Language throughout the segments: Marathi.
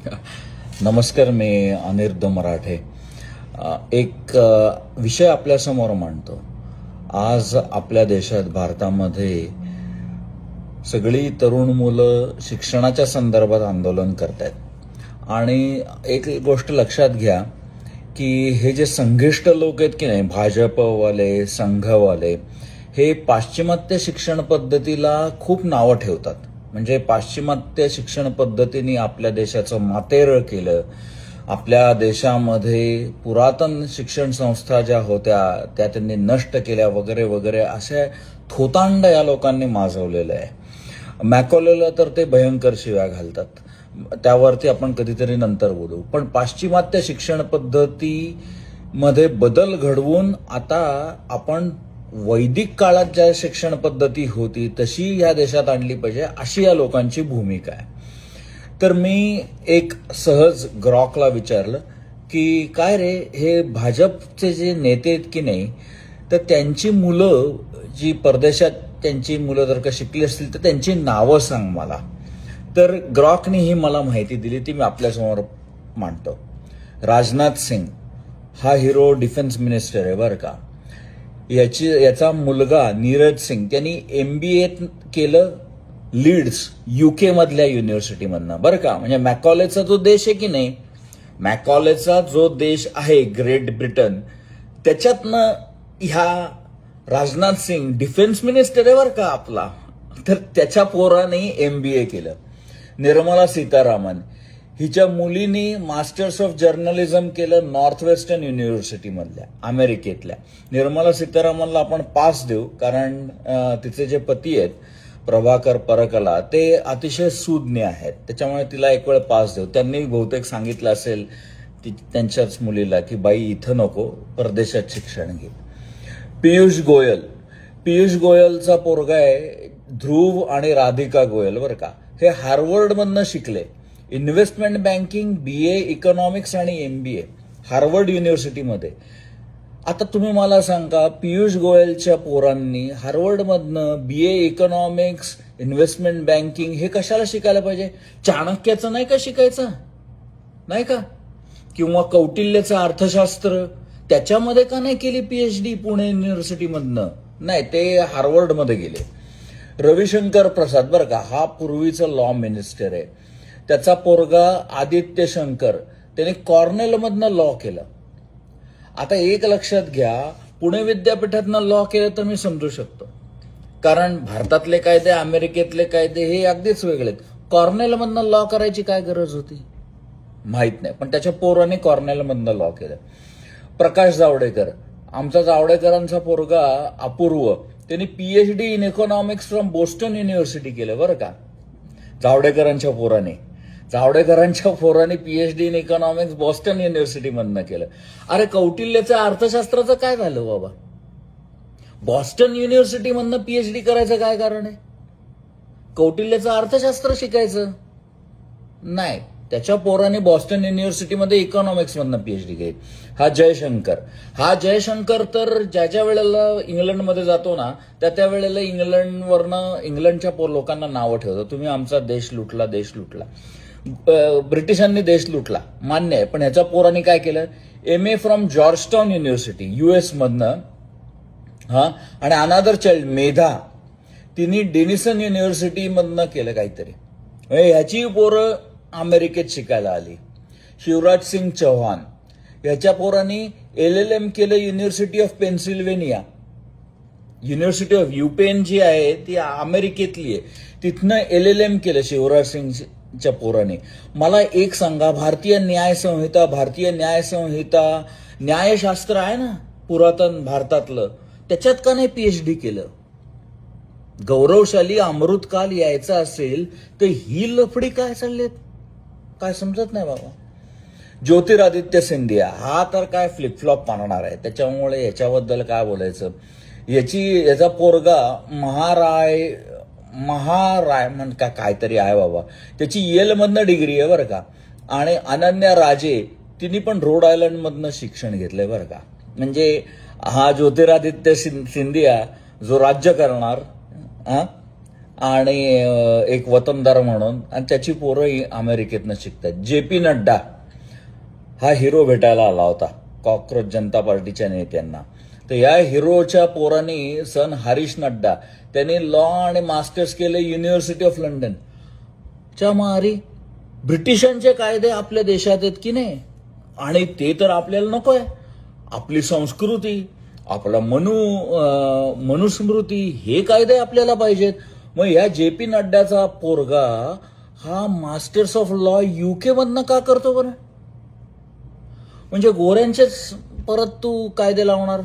नमस्कार, मी अनिरुद्ध मराठे. एक विषय आपल्यासमोर मांडतो. आज आपल्या देशात, भारतामध्ये सगळी तरुण मुलं शिक्षणाच्या संदर्भात आंदोलन करतायत. आणि एक गोष्ट लक्षात घ्या की हे जे संघिष्ट लोक आहेत की नाही, भाजपवाले, संघवाले, हे पाश्चिमात्य शिक्षण पद्धतीला खूप नावं ठेवतात. म्हणजे पाश्चिमात्य शिक्षण पद्धतीने आपल्या देशाचं मातेरळ केलं. आपल्या देशामध्ये पुरातन शिक्षण संस्था ज्या होत्या त्या त्यांनी नष्ट केल्या वगैरे वगैरे, असे थोतांड या लोकांनी माजवलेलं आहे. मॅकॉलेला तर ते भयंकर शिव्या घालतात. त्यावरती आपण कधीतरी नंतर बोलू. पण पाश्चिमात्य शिक्षण पद्धतीमध्ये बदल घडवून आता आपण वैदिक काळात ज्या शिक्षण पद्धती होती तशी या देशात आणली पाहिजे, अशी या लोकांची भूमिका आहे. तर मी एक सहज ग्रॉकला विचारलं की काय रे, हे भाजपचे जे नेते आहेत की नाही, तर त्यांची मुलं जी परदेशात, त्यांची मुलं जर का शिकली असतील तर त्यांची नावं सांग मला. तर ग्रॉकने ही मला माहिती दिली, ती मी आपल्यासमोर मांडतो. राजनाथ सिंग हा हिरो डिफेन्स मिनिस्टर आहे बरं का. याचा मुलगा नीरज सिंग, त्यांनी MBA केलं लीड्स UK मधल्या युनिव्हर्सिटीमधनं बरं का. म्हणजे मॅकॉलेचा जो देश आहे की नाही, मॅकॉलेचा जो देश आहे ग्रेट ब्रिटन, त्याच्यातनं ह्या राजनाथ सिंग डिफेन्स मिनिस्टर आहे बरं का आपला, तर त्याच्या पोराने MBA केलं. निर्मला सीतारामन हिच्या मुलीने मास्टर्स ऑफ जर्नलिझम केलं नॉर्थ वेस्टर्न युनिव्हर्सिटीमधल्या, अमेरिकेतल्या. निर्मला सीतारामनला आपण पास देऊ, कारण तिचे जे पती आहेत प्रभाकर परकला, ते अतिशय सुज्ञ आहेत, त्याच्यामुळे तिला एक वेळ पास देऊ. त्यांनी बहुतेक सांगितलं असेल त्यांच्याच मुलीला की बाई इथं नको, परदेशात शिक्षण घे. पियुष गोयलचा पोरगा आहे ध्रुव आणि राधिका गोयल बरं का. हे हार्वर्डमधनं शिकले. इन्व्हेस्टमेंट बँकिंग, BA इकॉनॉमिक्स आणि MBA हार्वर्ड युनिव्हर्सिटीमध्ये. आता तुम्ही मला सांगा, पियुष गोयलच्या पोरांनी हार्वर्डमधनं BA इकॉनॉमिक्स, इन्व्हेस्टमेंट बँकिंग हे कशाला शिकायला पाहिजे? चाणक्याचं नाही का शिकायचं, नाही का? किंवा कौटिल्याचं अर्थशास्त्र, त्याच्यामध्ये का नाही केली PhD पुणे युनिव्हर्सिटीमधनं? नाही, ते हार्वर्डमध्ये गेले. रविशंकर प्रसाद बरं का, हा पूर्वीचा लॉ मिनिस्टर आहे. त्याचा पोरगा आदित्य शंकर, त्याने कॉर्नेलमधनं लॉ केलं. आता एक लक्षात घ्या, पुणे विद्यापीठातनं लॉ केलं तर मी समजू शकतो, कारण भारतातले कायदे, अमेरिकेतले कायदे हे अगदीच वेगळे आहेत. कॉर्नेलमधनं लॉ करायची काय गरज होती माहित नाही, पण त्याच्या पोराने कॉर्नेलमधनं लॉ केलं. प्रकाश जावडेकर, आमचा जावडेकरांचा पोरगा अपूर्व, त्यांनी PhD in economics from Boston university केलं बरं का. जावडेकरांच्या पोराने PhD इन इकॉनॉमिक्स बॉस्टन युनिव्हर्सिटीमधनं केलं. अरे कौटिल्याचं अर्थशास्त्राचं काय झालं बाबा? बॉस्टन युनिव्हर्सिटीमधनं PhD करायचं काय कारण आहे? कौटिल्याचं अर्थशास्त्र शिकायचं नाही. त्याच्या पोराने बॉस्टन युनिव्हर्सिटीमध्ये इकॉनॉमिक्स मधनं PhD केली. हा जयशंकर तर ज्या वेळेला इंग्लंडमध्ये जातो ना, त्या वेळेला इंग्लंडच्या लोकांना नावं ठेवतो, तुम्ही आमचा देश लुटला. ब्रिटिशांनी देश लुटला मान्य आहे, पण ह्याच्या पोराने काय केलं? MA from Georgetown university US मधनं. आणि अनादर चाइल्ड मेधा, तिने डेनिसन युनिव्हर्सिटी मधनं केलं काहीतरी. ह्याची पोरं अमेरिकेत शिकायला आली. शिवराज सिंग चौहान, ह्याच्या पोरांनी LLM केलं university of Pennsylvania. University of UPenn जी आहे ती अमेरिकेतली आहे, तिथनं LLM केलं शिवराज सिंगच्या पोराने. मला एक सांगा, भारतीय न्यायसंहिता न्यायशास्त्र आहे ना पुरातन भारतातलं, त्याच्यात का नाही PhD केलं? गौरवशाली अमृतकाल यायचा असेल तर ही लफडी काय चाललेत, काय समजत नाही बाबा. ज्योतिरादित्य सिंधिया हा तर काय फ्लिपफ्लॉप मारणार आहे, त्याच्यामुळे याच्याबद्दल काय बोलायचं. याचा पोरगा महाराय म्हण का काहीतरी आहे बाबा, त्याची येलमधनं डिग्री आहे बरं का. आणि अनन्या राजे, तिने पण रोड आयलंड मधनं शिक्षण घेतलंय बरं का. म्हणजे हा ज्योतिरादित्य सिंधिया जो राज्य करणार, आणि एक वतनदार म्हणून, आणि त्याची पोरं अमेरिकेतनं शिकतात. JP नड्डा हा हिरो भेटायला आला होता कॉक्रोच जनता पार्टीच्या नेत्यांना. तर या हिरोच्या पोरांनी सन हरीश नड्डा त्यांनी लॉ आणि मास्टर्स केले युनिव्हर्सिटी ऑफ लंडन. च्या मारी ब्रिटिशांचे कायदे आपल्या देशात आहेत की नाही, आणि ते तर आपल्याला नकोय. आपली संस्कृती, आपला मनुस्मृती, हे कायदे आपल्याला पाहिजेत. मग या JP नड्ड्याचा पोरगा हा मास्टर्स ऑफ लॉ UK मधनं का करतो बरं? म्हणजे गोऱ्यांचेच परत तू कायदे लावणार,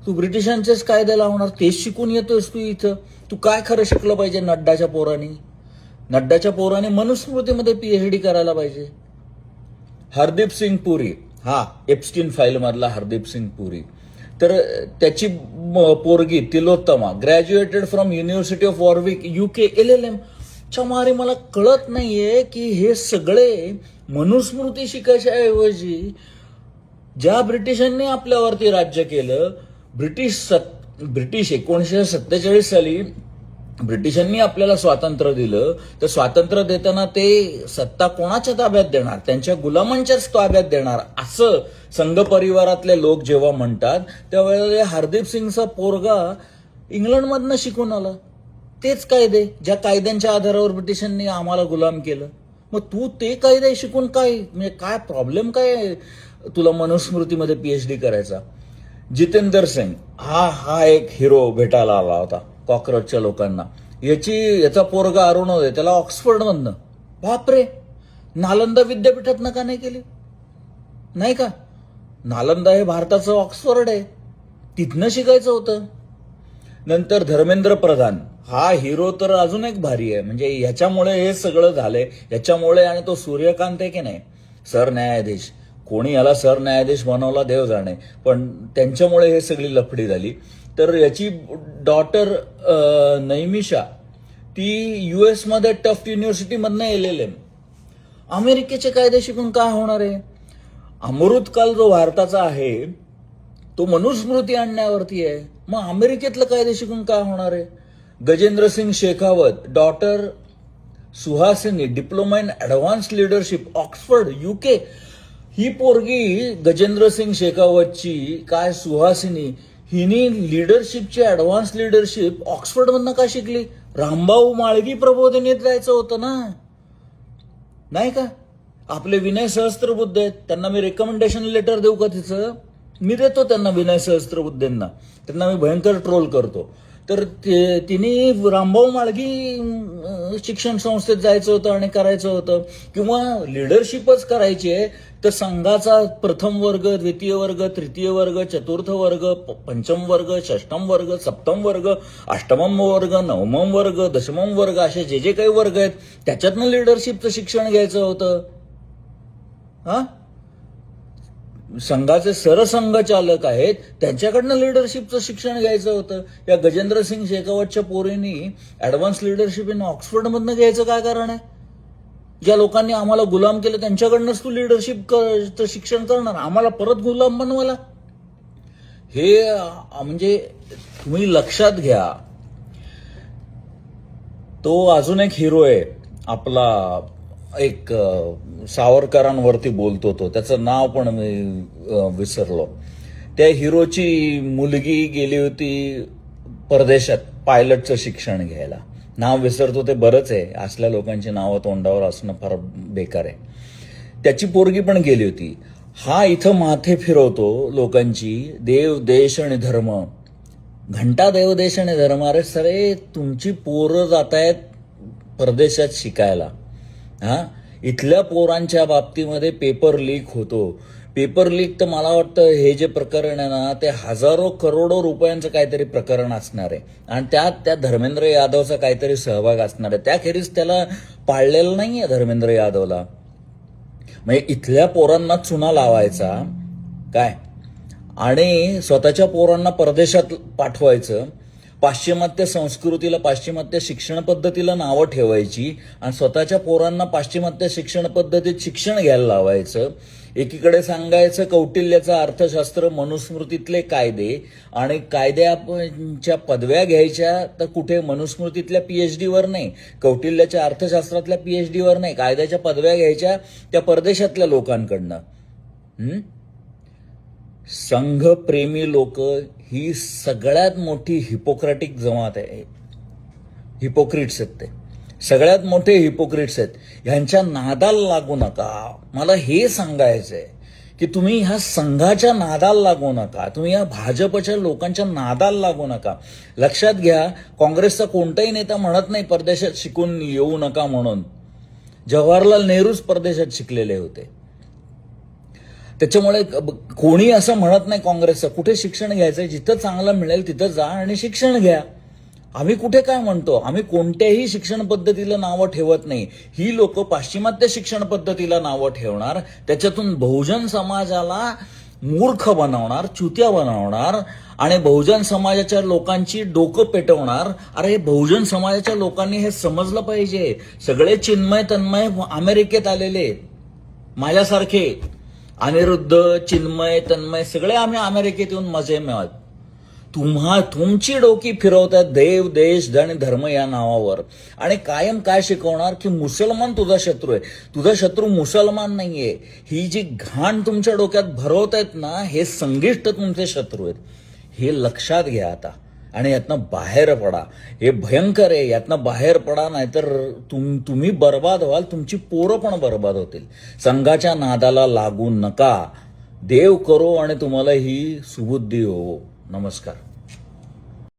तू ब्रिटिशांचेच कायदे लावणार, तेच शिकून येतोयस तू इथं. तू काय खरं शिकलं पाहिजे नड्डाच्या पोराने मनुस्मृतीमध्ये PhD करायला पाहिजे. हरदीप सिंग पुरी, हा एप्स्टीन फाईल मधला हरदीप सिंग पुरी, तर त्याची पोरगी Tilottama graduated from university of Warwick UK LLM. मारी मला कळत नाहीये की हे सगळे मनुस्मृती शिकायच्या ऐवजी ज्या ब्रिटिशांनी आपल्यावरती राज्य केलं, ब्रिटिश 1947 साली ब्रिटिशांनी आपल्याला स्वातंत्र्य दिलं, तर स्वातंत्र्य देताना ते सत्ता कोणाच्या ताब्यात देणार? त्यांच्या गुलामांच्याच ताब्यात देणार, असं संघ परिवारातले लोक जेव्हा म्हणतात, त्यावेळेला हरदीप सिंगचा पोरगा इंग्लंडमधनं शिकून आला तेच कायदे, ज्या कायद्यांच्या आधारावर ब्रिटिशांनी आम्हाला गुलाम केलं. मग तू ते कायदे शिकून काय, म्हणजे काय प्रॉब्लेम काय तुला मनुस्मृतीमध्ये PhD करायचा? जितेंद्र सिंग हा एक हिरो भेटायला आला होता कॉक्रोचच्या लोकांना. याचा पोरगा अरुणोदय, त्याला ऑक्सफर्डमधनं, बापरे, नालंदा विद्यापीठातनं का नाही केली? नाही का? नालंदा हे भारताचं ऑक्सफर्ड आहे, तिथनं शिकायचं होतं. नंतर धर्मेंद्र प्रधान हा हिरो तर अजून एक भारी आहे. म्हणजे ह्याच्यामुळे हे सगळं झालंय, ह्याच्यामुळे. आणि तो सूर्यकांत आहे की नाही, सरन्यायाधीश, कोणी याला सरन्यायाधीश बनवला देव जाणे, पण त्यांच्यामुळे हे सगळी लफडी झाली. तर याची डॉटर नैमिषा, ती US मध्ये टफ्ट युनिव्हर्सिटीमधनं LLM. अमेरिकेचे कायदे शिकून काय होणार आहे? अमृतकाल जो भारताचा आहे तो मनुस्मृती आणण्यावरती आहे. मग अमेरिकेतलं कायदे शिकून काय होणार आहे? Gajendra Singh Shekhawat, daughter Suhasini, diploma in advanced leadership, Oxford UK. ही पोरगी गजेंद्र सिंग शेखावतची, काय सुहासिनी, हिनी लीडरशिपची, ऍडव्हान्स लिडरशिप ऑक्सफर्डमधनं का शिकली? रामभाऊ माळगी प्रबोधिनीत जायचं होतं ना, नाही का? आपले विनय सहस्त्रबुद्धे आहेत, त्यांना मी रेकमेंडेशन लेटर देऊ का तिचं? मी देतो त्यांना, विनय सहस्त्रबुद्धेंना, त्यांना मी भयंकर ट्रोल करतो. तर तिने रामभाऊ माळगी शिक्षण संस्थेत जायचं होतं आणि करायचं होतं, किंवा लिडरशिपच करायची आहे तर संघाचा प्रथम वर्ग, द्वितीय वर्ग, तृतीय वर्ग, चतुर्थ वर्ग, पंचम वर्ग, षष्टम वर्ग, सप्तम वर्ग, अष्टमम वर्ग, नवमम वर्ग, दशमम वर्ग, असे जे जे काही वर्ग आहेत त्याच्यातनं लिडरशिपचं शिक्षण घ्यायचं होतं. हा, संघाचे सरसंघचालक आहेत त्यांच्याकडनं लिडरशिपचं शिक्षण घ्यायचं होतं. या गजेंद्र सिंग शेखावतच्या पोरींनी ऍडव्हान्स लिडरशिप इन ऑक्सफर्डमधनं घ्यायचं काय कारण आहे? ज्या लोकांनी आम्हाला गुलाम केलं त्यांच्याकडनंच तू लिडरशिपचं शिक्षण करणार, आम्हाला परत गुलाम बनवायला? हे म्हणजे तुम्ही लक्षात घ्या. तो अजून एक हिरो आहे आपला, एक सावरकरांवरती बोलतो तो, त्याचं नाव पण मी विसरलो. त्या हिरोची मुलगी गेली होती परदेशात पायलटचं शिक्षण घ्यायला, नाव विसरतो ते बरंच आहे, असल्या लोकांची नावं तोंडावर असणं फार बेकार आहे. त्याची पोरगी पण गेली होती. हा इथं माथे फिरवतो लोकांची, देव देश आणि धर्म, घंटा देव देश आणि धर्म. अरे सरे, तुमची पोरं जात आहेत परदेशात शिकायला, हा, इथल्या पोरांच्या बाबतीमध्ये पेपर लीक होतो. पेपर लीक तर मला वाटतं हे जे प्रकरण आहे ना, ते हजारो करोडो रुपयांचं काहीतरी प्रकरण असणार आहे, आणि त्यात त्या धर्मेंद्र यादवचा काहीतरी सहभाग असणार आहे. त्याखेरीज त्याला पाळलेलं नाहीये धर्मेंद्र यादवला. म्हणजे इथल्या पोरांना चुना लावायचा काय, आणि स्वतःच्या पोरांना परदेशात पाठवायचं. पाश्चिमात्य संस्कृतीला, पाश्चिमात्य शिक्षण पद्धतीला नावं ठेवायची आणि स्वतःच्या पोरांना पाश्चिमात्य शिक्षण पद्धतीत शिक्षण घ्यायला लावायचं. एकीकडे सांगायचं कौटिल्याचं अर्थशास्त्र, मनुस्मृतीतले कायदे, आणि कायद्याच्या पदव्या घ्यायच्या तर कुठे मनुस्मृतीतल्या PhD वर नाही, कौटिल्याच्या अर्थशास्त्रातल्या PhD वर नाही, कायद्याच्या पदव्या घ्यायच्या त्या परदेशातल्या लोकांकडनं. संघप्रेमी लोक ही सगळ्यात मोठी हिपोक्रॅटिक जमात आहे. हिपोक्रिट्स आहेत ते, सगळ्यात मोठे हिपोक्रिट्स आहेत. ह्यांच्या नादाला लागू नका. मला हे सांगायचंय की तुम्ही ह्या संघाच्या नादाला लागू नका, तुम्ही या भाजपच्या लोकांच्या नादाला लागू नका. लक्षात घ्या, काँग्रेसचा कोणताही नेता म्हणत नाही परदेशात शिकून येऊ नका म्हणून. जवाहरलाल नेहरूच परदेशात शिकलेले होते. त्याच्यामुळे कोणी असं म्हणत नाही काँग्रेसचं कुठे शिक्षण घ्यायचंय, जिथं चांगलं मिळेल तिथं जा आणि शिक्षण घ्या. आम्ही कुठे काय म्हणतो, आम्ही कोणत्याही शिक्षण पद्धतीला नावं ठेवत नाही. ही लोक पाश्चिमात्य शिक्षण पद्धतीला नावं ठेवणार, त्याच्यातून बहुजन समाजाला मूर्ख बनवणार, चुत्या बनवणार आणि बहुजन समाजाच्या लोकांची डोकं पेटवणार. अरे बहुजन समाजाच्या लोकांनी हे समजलं पाहिजे. सगळे चिन्मय तन्मय अमेरिकेत आलेले, माझ्यासारखे अनिरुद्ध, चिन्मय, तन्मय सगळे आम्ही अमेरिकेत येऊन मजे मिळत. तुमची डोकी फिरवतात देव, देश आणि धर्म या नावावर, आणि कायम काय शिकवणार की मुसलमान तुझा शत्रू आहे. तुझा शत्रू मुसलमान नाहीये. ही जी घाण तुमच्या डोक्यात भरवतायत ना, हे संघिष्ट तुमचे शत्रू आहेत. हे लक्षात घ्या आता आणि यातनं बाहेर पडा. हे भयंकर आहे, यातनं बाहेर पडा, नाहीतर तुम्ही बर्बाद व्हाल, तुमची पोरं पण बर्बाद होतील. संघाच्या नादाला लागू नका. देव करो आणि तुम्हाला ही सुबुद्धी हो. नमस्कार.